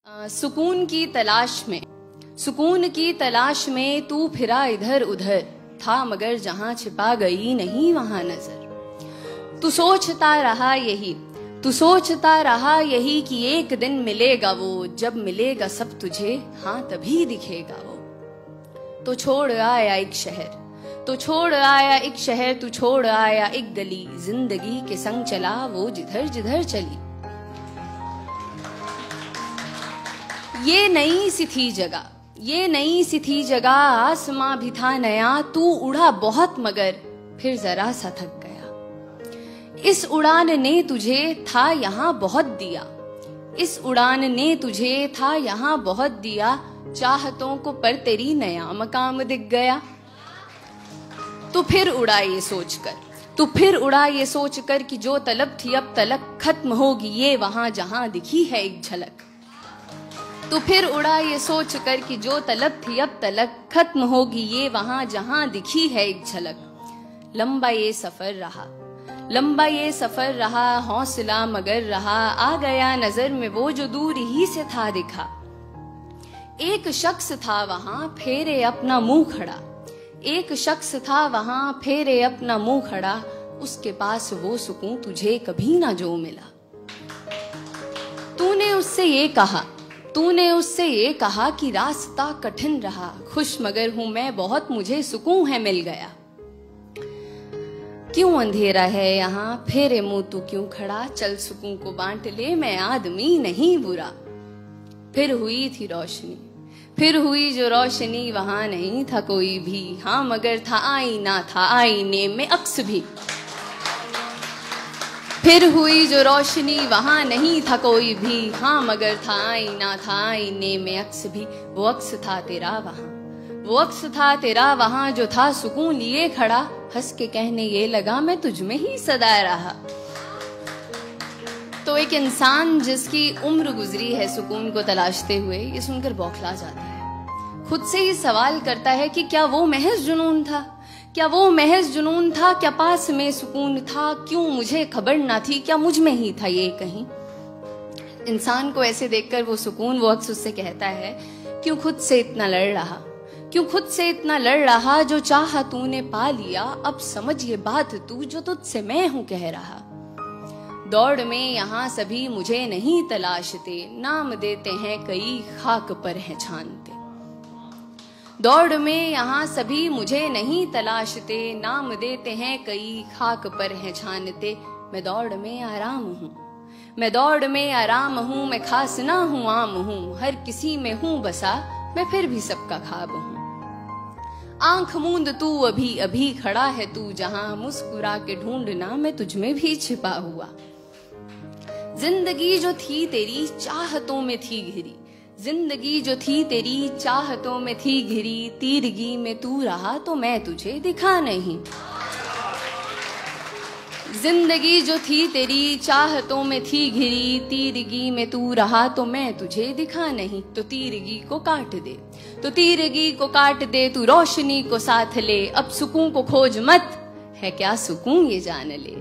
सुकून की तलाश में तू फिरा इधर उधर, था मगर जहां छिपा गई नहीं वहां नजर। तू सोचता रहा यही कि एक दिन मिलेगा वो, जब मिलेगा सब तुझे हाँ तभी दिखेगा वो। तो छोड़ आया एक शहर, तू छोड़ आया एक गली, जिंदगी के संग चला वो जिधर जिधर चली। ये नई सी थी जगह, आसमां भी था नया, तू उड़ा बहुत मगर फिर जरा सा थक गया। इस उड़ान ने तुझे था यहाँ बहुत दिया, चाहतों को पर तेरी नया मकाम दिख गया। तो फिर उड़ा ये सोचकर कि जो तलब थी अब तलक खत्म होगी ये वहां जहां दिखी है एक झलक। तो फिर उड़ा ये सोचकर कि जो तलब थी अब तलक खत्म होगी ये वहां जहां दिखी है एक झलक। लंबा ये सफर रहा, हौसला मगर रहा, आ गया नजर में वो जो दूर ही से था दिखा। एक शख्स था वहां फेरे अपना मुंह खड़ा, उसके पास वो सुकून तुझे कभी ना जो मिला। तूने उससे ये कहा कि रास्ता कठिन रहा, खुश मगर हूं मैं बहुत, मुझे सुकून है मिल गया। क्यों अंधेरा है यहाँ, फेरे मुंह तू क्यों खड़ा, चल सुकून को बांट ले, मैं आदमी नहीं बुरा। फिर हुई जो रोशनी, वहां नहीं था कोई भी, हाँ मगर था आईना, था आईने में अक्स भी। फिर हुई जो रोशनी, वहां नहीं था कोई भी, हाँ मगर था आईना, था आईने में अक्स भी। वो अक्स था तेरा वहां जो था सुकून लिए खड़ा, हंस के कहने ये लगा मैं तुझ में ही सदा रहा। तो एक इंसान जिसकी उम्र गुजरी है सुकून को तलाशते हुए, ये सुनकर बौखला जाता है। खुद से ही सवाल करता है कि क्या वो महज जुनून था, क्या पास में सुकून था, क्यों मुझे खबर ना थी, क्या मुझ में ही था ये कहीं। इंसान को ऐसे देखकर वो सुकून, वो अक्स उससे कहता है, क्यों खुद से इतना लड़ रहा, जो चाहा तूने पा लिया, अब समझ ये बात तू जो तुझसे मैं हूं कह रहा। दौड़ में यहाँ सभी मुझे नहीं तलाशते, नाम देते हैं कई खाक पर है छानते। दौड़ में यहाँ सभी मुझे नहीं तलाशते, नाम देते हैं कई खाक पर है छानते। मैं दौड़ में आराम हूँ, मैं खास ना हूँ आम हूँ, हर किसी में हूँ बसा, मैं फिर भी सबका ख्वाब हूँ। आंख मूंद तू अभी खड़ा है तू जहां, मुस्कुरा के ढूंढना मैं तुझ में भी छिपा हुआ। जिंदगी जो थी तेरी चाहतों में थी घिरी, तीरगी में तू रहा तो मैं तुझे दिखा नहीं। जिंदगी जो थी तेरी चाहतों में थी घिरी, तीरगी में तू रहा तो मैं तुझे दिखा नहीं। तो तीरगी को काट दे तू रोशनी को साथ ले, अब सुकून को खोज मत, है क्या सुकून ये जान ले।